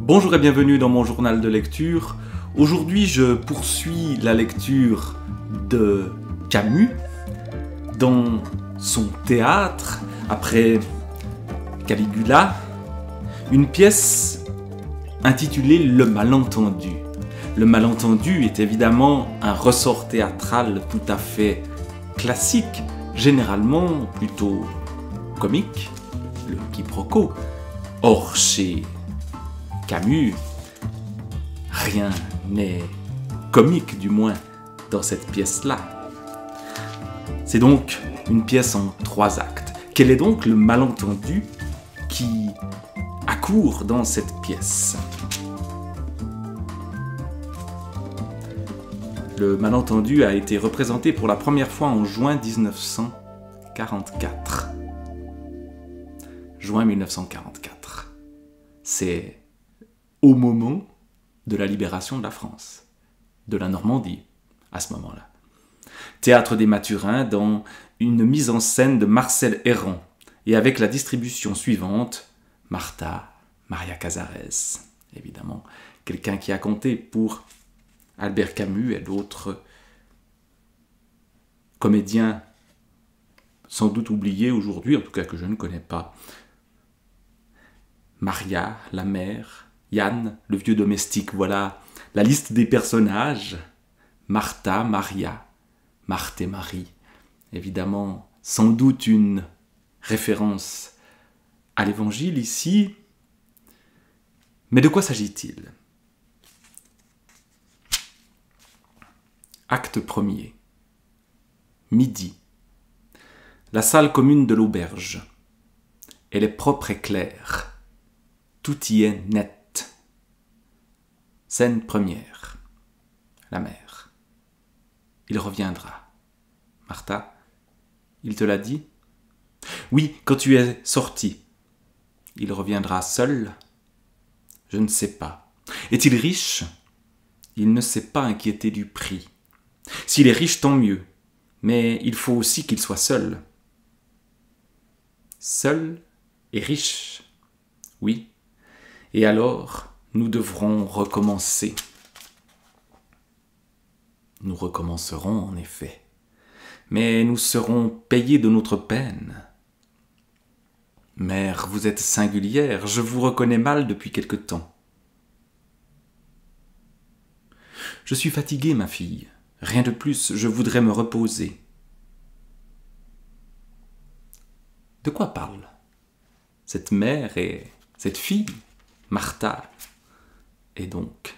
Bonjour et bienvenue dans mon journal de lecture. Aujourd'hui, je poursuis la lecture de Camus dans son théâtre, après Caligula, une pièce intitulée Le Malentendu. Le Malentendu est évidemment un ressort théâtral tout à fait classique, généralement plutôt comique, le quiproquo. Or, chez Camus, rien n'est comique, du moins dans cette pièce-là. C'est donc une pièce en 3 actes. Quel est donc le malentendu qui accourt dans cette pièce? Le malentendu a été représenté pour la première fois en juin 1944. Juin 1944. C'est au moment de la libération de la France, de la Normandie, à ce moment-là. Théâtre des Mathurins dans une mise en scène de Marcel Héran, et avec la distribution suivante, Martha, Maria Casares, évidemment, quelqu'un qui a compté pour Albert Camus et d'autres comédiens sans doute oubliés aujourd'hui, en tout cas que je ne connais pas. Maria, la mère, Yann, le vieux domestique, voilà la liste des personnages. Martha, Maria, Marthe et Marie. Évidemment, sans doute une référence à l'évangile ici. Mais de quoi s'agit-il? Acte 1er. Midi. La salle commune de l'auberge. Elle est propre et claire. Tout y est net. Scène première. La mère. Il reviendra. Martha, il te l'a dit? Oui, quand tu es sorti. Il reviendra seul? Je ne sais pas. Est-il riche? Il ne s'est pas inquiété du prix. S'il est riche, tant mieux. Mais il faut aussi qu'il soit seul. Seul et riche. Oui. Et alors, nous devrons recommencer. Nous recommencerons en effet. Mais nous serons payés de notre peine. Mère, vous êtes singulière, je vous reconnais mal depuis quelque temps. Je suis fatigué, ma fille. Rien de plus, je voudrais me reposer. De quoi parle cette mère et cette fille, Martha, et donc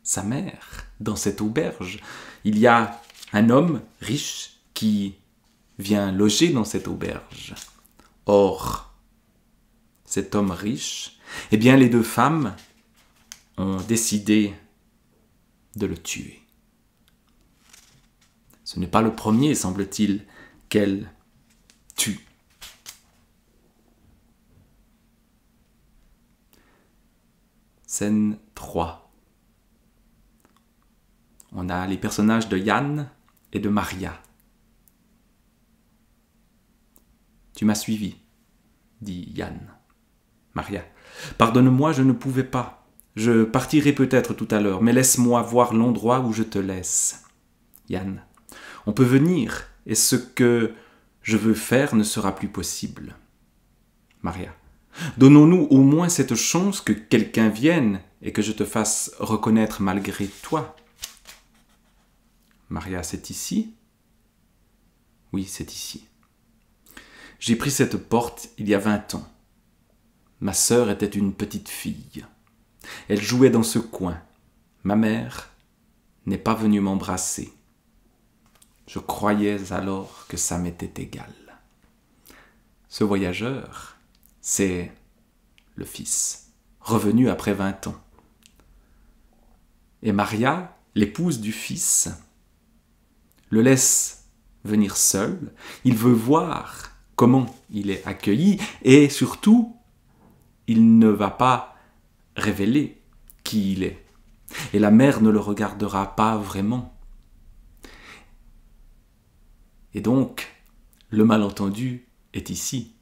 sa mère, dans cette auberge? Il y a un homme riche qui vient loger dans cette auberge. Or, cet homme riche, eh bien les 2 femmes ont décidé de le tuer. Ce n'est pas le premier, semble-t-il, qu'elle tue. Scène 3. On a les personnages de Yann et de Maria. Tu m'as suivi, dit Yann. Maria. Pardonne-moi, je ne pouvais pas. Je partirai peut-être tout à l'heure, mais laisse-moi voir l'endroit où je te laisse. Yann. On peut venir, et ce que je veux faire ne sera plus possible. Maria. Donnons-nous au moins cette chance que quelqu'un vienne et que je te fasse reconnaître malgré toi. Maria, c'est ici? Oui, c'est ici. J'ai pris cette porte il y a 20 ans. Ma sœur était une petite fille. Elle jouait dans ce coin. Ma mère n'est pas venue m'embrasser. Je croyais alors que ça m'était égal. Ce voyageur, c'est le fils, revenu après 20 ans. Et Maria, l'épouse du fils, le laisse venir seul. Il veut voir comment il est accueilli et surtout, il ne va pas révéler qui il est. Et la mère ne le regardera pas vraiment. Et donc, le malentendu est ici.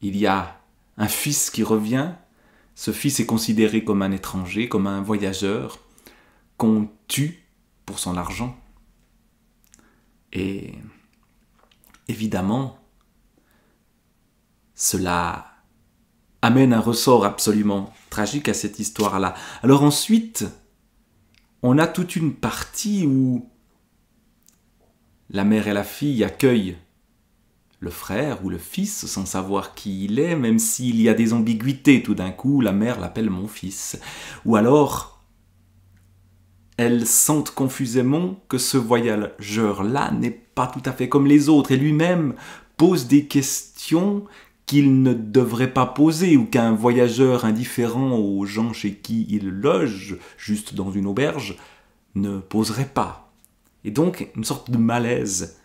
Il y a un fils qui revient Ce fils est considéré comme un étranger, comme un voyageur qu'on tue pour son argent. Et évidemment, cela amène un ressort absolument tragique à cette histoire-là. Alors ensuite, on a toute une partie où la mère et la fille accueillent le frère ou le fils sans savoir qui il est, même s'il y a des ambiguïtés. Tout d'un coup, la mère l'appelle mon fils. Ou alors, elles sentent confusément que ce voyageur-là n'est pas tout à fait comme les autres et lui-même pose des questions qu'il ne devrait pas poser ou qu'un voyageur indifférent aux gens chez qui il loge, juste dans une auberge, ne poserait pas. Et donc, une sorte de malaise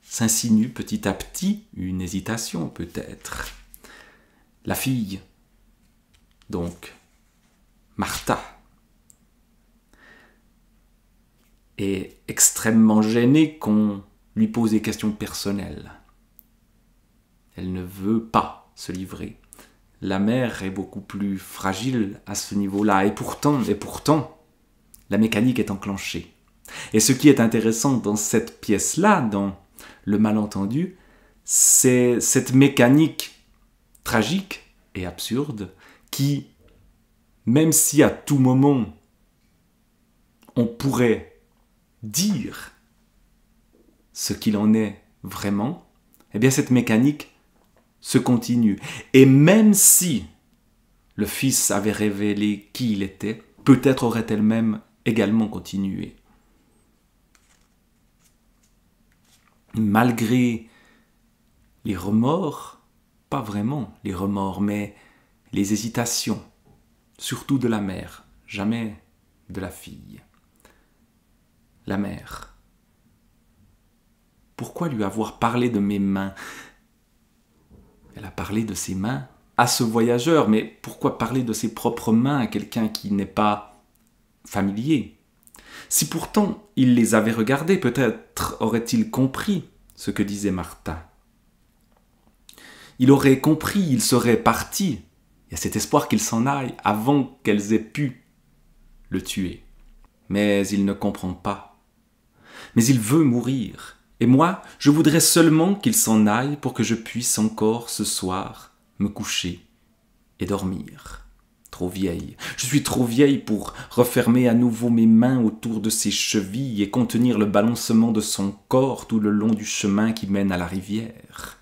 s'insinue petit à petit, une hésitation peut-être. La fille, donc, Martha, est extrêmement gênée qu'on lui pose des questions personnelles. Elle ne veut pas se livrer. La mère est beaucoup plus fragile à ce niveau-là, et pourtant, la mécanique est enclenchée. Et ce qui est intéressant dans cette pièce-là, dans Le malentendu, c'est cette mécanique tragique et absurde qui, même si à tout moment on pourrait dire ce qu'il en est vraiment, eh bien cette mécanique se continue. Et même si le fils avait révélé qui il était, peut-être aurait-elle même également continué. Malgré les remords, pas vraiment les remords, mais les hésitations, surtout de la mère, jamais de la fille. La mère. Pourquoi lui avoir parlé de mes mains ? Elle a parlé de ses mains à ce voyageur, mais pourquoi parler de ses propres mains à quelqu'un qui n'est pas familier ? Si pourtant il les avait regardées, peut-être aurait-il compris ce que disait Martha. Il aurait compris, il serait parti. Il y a cet espoir qu'il s'en aille avant qu'elles aient pu le tuer. Mais il ne comprend pas. Mais il veut mourir. Et moi, je voudrais seulement qu'il s'en aille pour que je puisse encore ce soir me coucher et dormir. Trop vieille. Je suis trop vieille pour refermer à nouveau mes mains autour de ses chevilles et contenir le balancement de son corps tout le long du chemin qui mène à la rivière.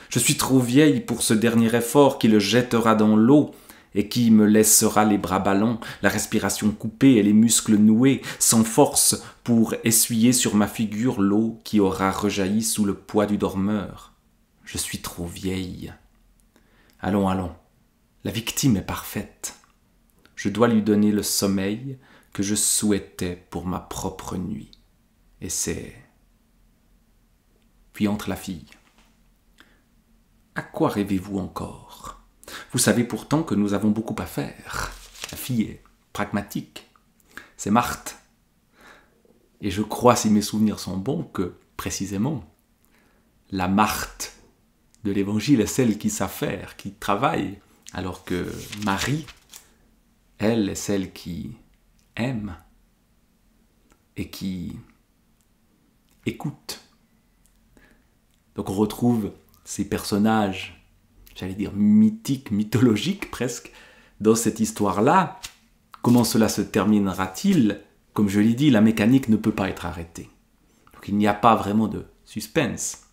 Je suis trop vieille pour ce dernier effort qui le jettera dans l'eau et qui me laissera les bras ballants, la respiration coupée et les muscles noués, sans force pour essuyer sur ma figure l'eau qui aura rejailli sous le poids du dormeur. Je suis trop vieille. Allons, allons. La victime est parfaite. Je dois lui donner le sommeil que je souhaitais pour ma propre nuit. Et c'est... Puis entre la fille. À quoi rêvez-vous encore ? Vous savez pourtant que nous avons beaucoup à faire. La fille est pragmatique. C'est Marthe. Et je crois, si mes souvenirs sont bons, que, précisément, la Marthe de l'Évangile est celle qui s'affaire, qui travaille, alors que Marie, elle, est celle qui aime et qui écoute. Donc on retrouve ces personnages, j'allais dire mythiques, mythologiques presque, dans cette histoire-là. Comment cela se terminera-t-il ? Comme je l'ai dit, la mécanique ne peut pas être arrêtée. Donc il n'y a pas vraiment de suspense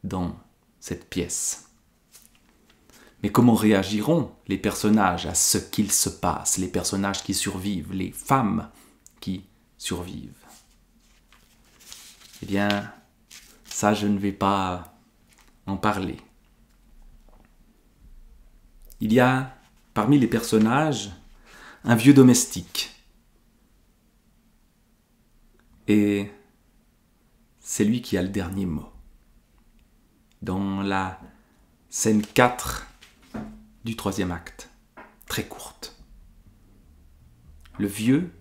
dans cette pièce. Mais comment réagiront les personnages à ce qu'il se passe, les personnages qui survivent, les femmes qui survivent ? Eh bien, ça je ne vais pas en parler. Il y a parmi les personnages un vieux domestique. Et c'est lui qui a le dernier mot. Dans la scène 4 du 3e acte, très courte. Le vieux,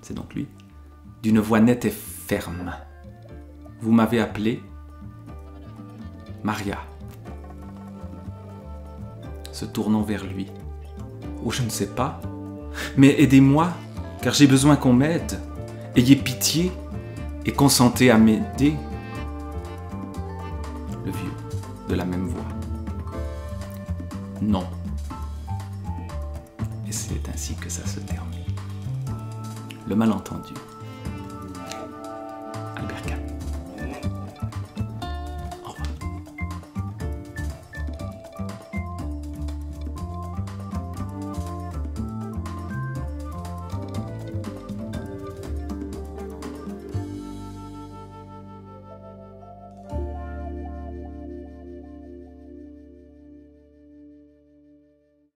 c'est donc lui, d'une voix nette et ferme. Vous m'avez appelé Maria. se tournant vers lui. Oh, je ne sais pas. Mais aidez-moi, car j'ai besoin qu'on m'aide. Ayez pitié et consentez à m'aider. Le vieux, de la même voix. Non. Et c'est ainsi que ça se termine. Le malentendu.